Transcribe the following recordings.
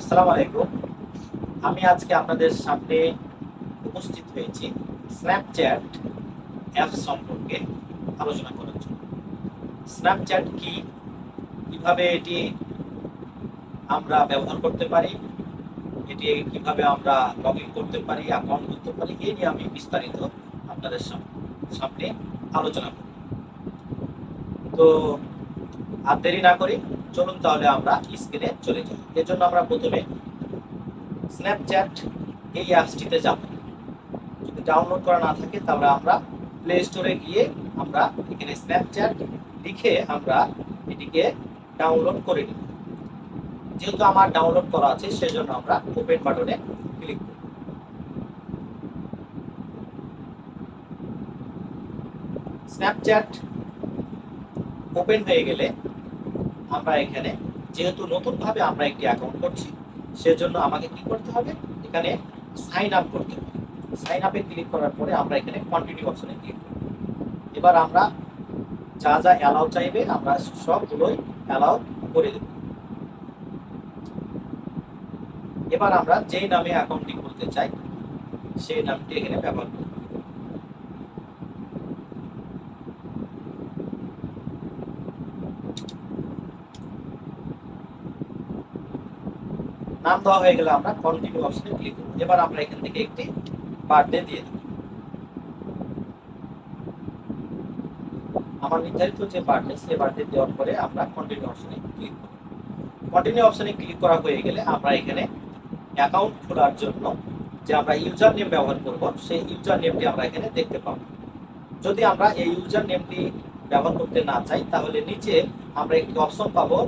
আসসালামু আলাইকুম। আমি আজকে আপনাদের সামনে উপস্থিত হয়েছি স্ন্যাপচ্যাট অ্যাপ সম্পর্কে আলোচনা করার জন্য। স্ন্যাপচ্যাট কি, কিভাবে এটি আমরা ব্যবহার করতে পারি, এটি কিভাবে আমরা লগ ইন করতে পারি, অ্যাকাউন্ট করতে পারি, এই নিয়ে আমি বিস্তারিত আপনাদের সামনে আলোচনা করব। তো আর দেরি না করি, চলুন তাহলে আমরা স্ক্রিনে চলে যাই। এর জন্য আমরা প্রথমে স্ন্যাপচ্যাট এই অ্যাপসটিতে যাব। যদি ডাউনলোড করা না থাকে তাহলে আমরা প্লে স্টোরে গিয়ে আমরা এখানে স্ন্যাপচ্যাট লিখে আমরা এটিকে ডাউনলোড করে নিব। যেহেতু আমার ডাউনলোড করা আছে সেজন্য আমরা ওপেন বাটনে ক্লিক করব। স্ন্যাপচ্যাট ওপেন হয়ে গেলে আমরা এখানে যেহেতু নতুনভাবে আমরা একটি অ্যাকাউন্ট করছি সেজন্য আমাকে কি করতে হবে, এখানে সাইন আপ করতে হবে। সাইন আপে ক্লিক করার পরে আমরা এখানে কন্টিনিউ অপশনে ক্লিক করব। এবার আমরা যা যা অ্যালাউ চাইবে আমরা সবগুলোই অ্যালাউ করে দেব। এবার আমরা যেই নামে অ্যাকাউন্টটি খুলতে চাই সেই নামটি এখানে ব্যবহার করব। নাম দেওয়া হয়ে গেলে আমরা কন্টিনিউ অপশনে ক্লিক করব। এবার আমরা এখান থেকে একটি বার্থডে দিয়ে দেব। আমার নির্ধারিত যে বার্থডে সেই বার্থডে দেওয়ার পরে আমরা কন্টিনিউ অপশনে ক্লিক করব। কন্টিনিউ অপশনে ক্লিক করা হয়ে গেলে আমরা এখানে অ্যাকাউন্ট খোলার জন্য যে আমরা ইউজার নেম ব্যবহার করব সেই ইউজার নেমটি আমরা এখানে দেখতে পাবো। যদি আমরা এই ইউজার নেমটি ব্যবহার করতে না চাই তাহলে নিচে আমরা একটি অপশন পাবো,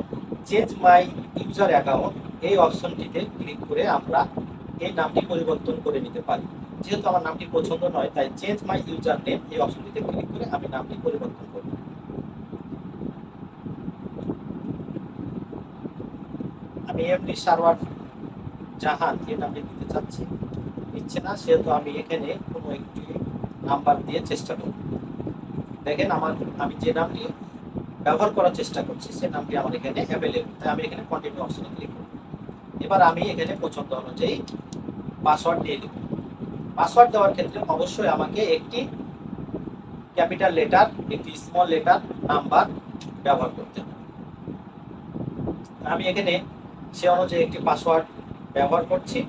চেঞ্জ মাই ইউজার অ্যাকাউন্ট। এই অপশনটিতে ক্লিক করে আমরা এই নামটি পরিবর্তন করে নিতে পারি। যেহেতু আমার নামটি পছন্দ নয় তাই চেঞ্জ মাই ইউজার নেম এই অপশনটিতে ক্লিক করে আমি নামটি পরিবর্তন করব। আমি এমডি সারওয়ার জাহান এই নামটি দিতে চাচ্ছি, নিচ্ছে না, সেহেতু আমি এখানে কোনো একটি নাম্বার দিয়ে চেষ্টা করব। দেখেন আমি যে নামটি ব্যবহার করার চেষ্টা করছি সেই নামটি আমার এখানে অ্যাভেলেবল, তাই আমি এখানে কন্টিনিউ অপশনে ক্লিক করব। এবার আমি এখানে পছন্দ অনুযায়ী পাসওয়ার্ড দিয়ে দেব। পাসওয়ার্ড দেওয়ার ক্ষেত্রে অবশ্যই আমাকে একটি ক্যাপিটাল লেটার, একটি স্মল লেটার, নাম্বার ব্যবহার করতে হবে। আমি এখানে সে অনুযায়ী একটি পাসওয়ার্ড ব্যবহার করছি।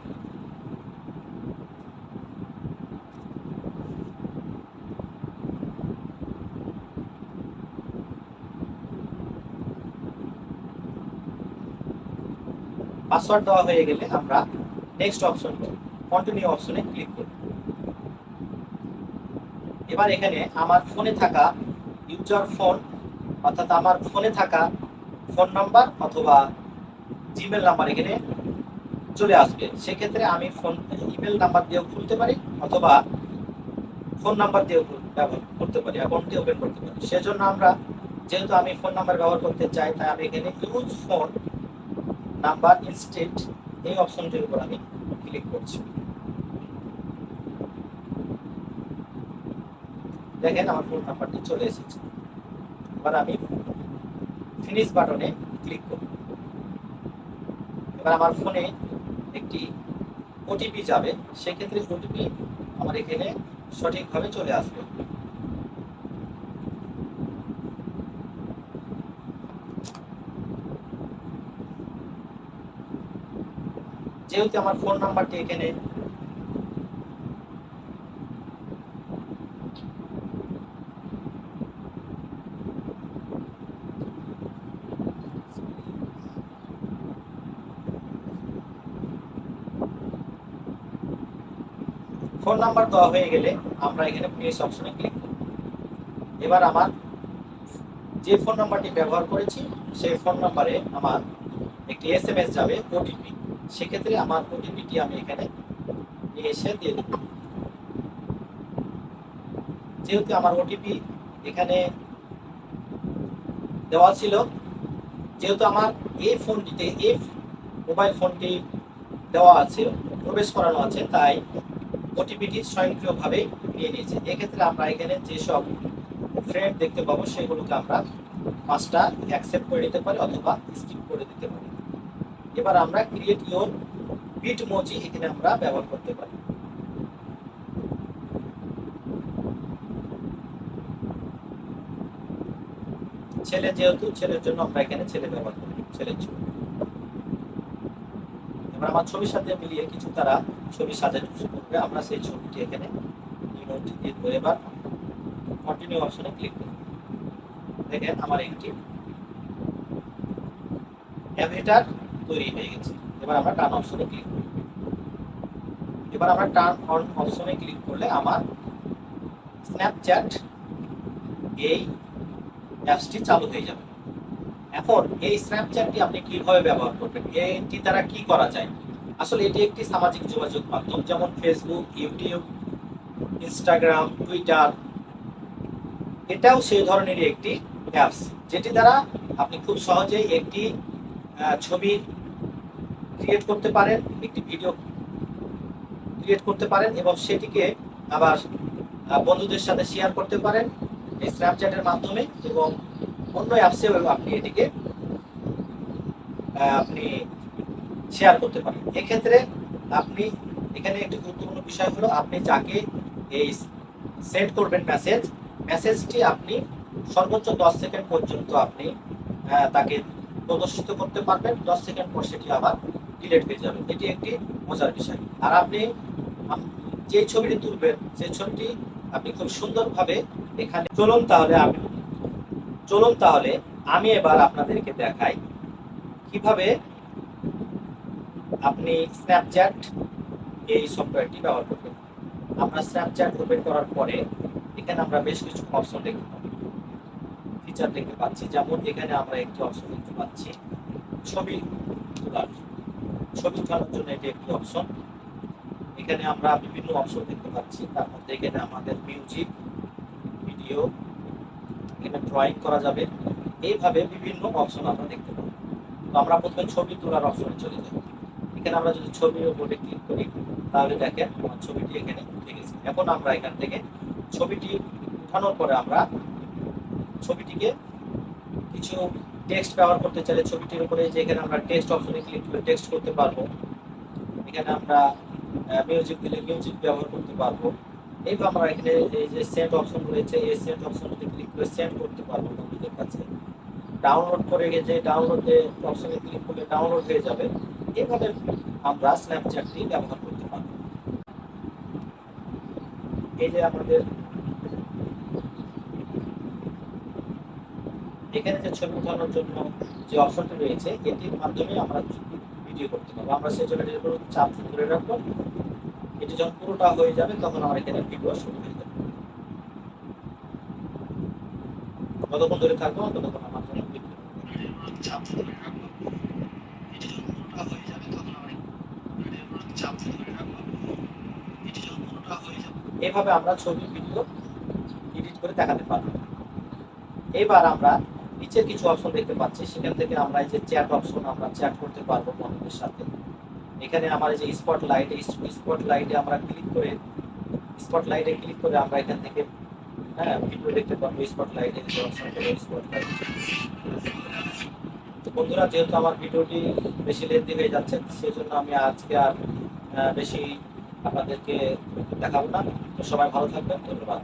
পাসওয়ার্ড দেওয়া হয়ে গেলে আমরা নেক্সট অপশন কন্টিনিউ অপশনে ক্লিক করব। এবার এখানে আমার ফোনে থাকা ইউজার ফোন, অর্থাৎ আমার ফোনে থাকা ফোন নাম্বার অথবা জিমেল নাম্বার এখানে চলে আসবে। সেক্ষেত্রে আমি ফোন ইমেল নাম্বার দিয়েও খুলতে পারি অথবা ফোন নাম্বার দিয়েও ব্যবহার করতে পারি, অ্যাকাউন্টটি ওপেন করতে পারি। সেজন্য আমরা যেহেতু আমি ফোন নাম্বার ব্যবহার করতে চাই তাই আমি এখানে ইউজ ফোন নাম্বার ইনস্টেড এই অপশনটির উপর আমি ক্লিক করছি। দেখেন আমার ফোন নাম্বারটি চলে এসেছে। এবার আমি ফিনিশ বাটনে ক্লিক করব। এবার আমার ফোনে একটি ওটিপি যাবে, সেক্ষেত্রে ওটিপি আমার এখানে সঠিকভাবে চলে আসবে। যেহেতু আমার ফোন নাম্বারটি এখানে ফোন নাম্বার দেওয়া হয়ে গেলে আমরা এখানে ফিনিশ অপশনে ক্লিক করব। এবার আমার যে ফোন নাম্বারটি ব্যবহার করেছি সেই ফোন নাম্বারে আমার একটি এসএমএস যাবে ওটিপি। সেক্ষেত্রে আমার ওটিপিটি আমি এখানে নিয়ে এসে দিয়ে দেব। যেহেতু আমার ওটিপি এখানে দেওয়া ছিল, যেহেতু আমার এই ফোনটিতে এই মোবাইল ফোনটি দেওয়া আছে, প্রবেশ করানো আছে, তাই ওটিপিটি স্বয়ংক্রিয়ভাবে নিয়ে নিয়েছে। এক্ষেত্রে আমরা এখানে যেসব ফ্রেন্ড দেখতে পাবো সেগুলোকে আমরা 5টা অ্যাকসেপ্ট করে নিতে পারি অথবা স্কিপ করে দিতে পারি। এবার আমরা ক্রিয়েট ইওর বিটমোজি এখানে আমরা ব্যবহার করতে পারি। ছেলে যেহেতু, ছেলের জন্য আমরা এখানে ছেলে ব্যবহার করি, ছেলের ছবি। এবার আমার ছবির সাথে মিলিয়ে কিছু তারা ছবি সাজানো শুরু করবে, আমরা সেই ছবিটি এখানে ইমোজি দিয়ে দেবো। এবার কন্টিনিউ অপশনে ক্লিক করব। দেখেন আমার একটি অ্যাভাটার তৈরি হয়ে গেছে। এবার আমরা টার্ন অপশনে ক্লিক করব। এবার আমরা টার্ন অন অপশনে ক্লিক করলে আমার স্ন্যাপচ্যাট এই অ্যাপসটি চালু হয়ে যাবে। এখন এই স্ন্যাপচ্যাটটি আপনি কিভাবে ব্যবহার করবেন, এটি দ্বারা কি করা যায়? আসলে এটি একটি সামাজিক যোগাযোগ মাধ্যম, যেমন ফেসবুক, ইউটিউব, ইনস্টাগ্রাম, টুইটার, এটাও সেই ধরনেরই একটি অ্যাপস, যেটি দ্বারা আপনি খুব সহজেই একটি ছবি ক্রিয়েট করতে পারেন, একটি ভিডিও ক্রিয়েট করতে পারেন এবং সেটিকে আবার বন্ধুদের সাথে শেয়ার করতে পারেন এই স্ন্যাপচ্যাটের মাধ্যমে, এবং অন্য অ্যাপসেও আপনি এটিকে আপনি শেয়ার করতে পারেন। এক্ষেত্রে আপনি এখানে একটি গুরুত্বপূর্ণ বিষয় হলো, আপনি যাকে এই সেন্ড করবেন মেসেজটি আপনি সর্বোচ্চ 10 সেকেন্ড পর্যন্ত আপনি তাকে প্রদর্শিত করতে পারবেন। 10 সেকেন্ড পর সেটি আবার ডিলিট হয়ে যাবে। এটি একটি মজার বিষয়। আর আপনি যে ছবিটি তুলবেন সেই ছবিটি আপনি খুব সুন্দরভাবে এখানে চলুন তাহলে আমি এবার আপনাদেরকে দেখাই কিভাবে আপনি স্ন্যাপচ্যাট এই সফটওয়্যারটি ব্যবহার করবেন। আমরা স্ন্যাপচ্যাট ওপেন করার পরে এখানে আমরা বেশ কিছু অপশন দেখতে পাবো, ফিচার দেখতে পাচ্ছি। যেমন এখানে আমরা একটি অপশন দেখতে পাচ্ছি ছবি তোলার, ছবি তোলার জন্য এটি একটি অপশন। এখানে আমরা বিভিন্ন অপশন দেখতে পাচ্ছি, তার মধ্যে এখানে আমাদের মিউজিক, ভিডিও, এখানে ড্রয়িং করা যাবে, এইভাবে বিভিন্ন অপশন আমরা দেখতে পাবো। তো আমরা প্রথমে ছবি তোলার অপশনে চলে যাব। এখানে আমরা যদি ছবির উপরে ক্লিক করি তাহলে দেখেন আমার ছবিটি এখানে উঠে গেছে। এখন আমরা এখান থেকে ছবিটি উঠানোর পরে আমরা ছবিটিকে কিছু টেক্সট ব্যবহার করতে চাইলে ছবিটির উপরে যে এখানে আমরা টেক্সট অপশনে ক্লিক করে টেক্সট করতে পারবো। এখানে আমরা মিউজিক দিলে মিউজিক ব্যবহার করতে পারবো। এইভাবে আমরা এখানে এই যে সেন্ড অপশন রয়েছে, এই সেন্ড অপশনে ক্লিক করে সেন্ড করতে পারবো বন্ধুদের কাছে। ডাউনলোড করে যে ডাউনলোডে অপশনে ক্লিক করলে ডাউনলোড হয়ে যাবে। এইভাবে আমরা স্ন্যাপচ্যাটটি ব্যবহার করতে পারবো। এই যে আমাদের এখানে যে ছবি উঠানোর জন্য যে অপশনটি রয়েছে, এটির মাধ্যমে আমরা ভিডিও করতে পারবো। আমরা সেই জন্য এর উপর চাপ ধরে রাখবো। এটি যখন পুরোটা হয়ে যাবে তখন আমার এখানে ভিডিও শুরু হয়ে যাবে। যতক্ষণ ধরে থাকবো ততক্ষণ আমার জন্য ভিডিও চাপ ধরে রাখবো। এটি যখন পুরোটা হয়ে যাবে তখন আমার চাপ ধরে রাখবো। এটি যখন পুরোটা হয়ে যাবে, এভাবে আমরা ছবি ভিডিও এডিট করে দেখাতে পারবো। এবার আমরা নিচের কিছু অপশন দেখতে পাচ্ছি, সেখান থেকে আমরা এই যে চ্যাট অপশন, আমরা চ্যাট করতে পারবো বন্ধুদের সাথে। এখানে আমার এই যে স্পটলাইটে আমরা ক্লিক করে আমরা এখান থেকে ভিডিও দেখতে পারবো। স্পটলাইটে যে অপশন হলো স্পটলাইট। তো বন্ধুরা, যেহেতু আমার ভিডিওটি বেশি লেন্থি হয়ে যাচ্ছে, সেজন্য আমি আজকে আর বেশি আপনাদেরকে দেখাবো না। তো সবাই ভালো থাকবেন, ধন্যবাদ।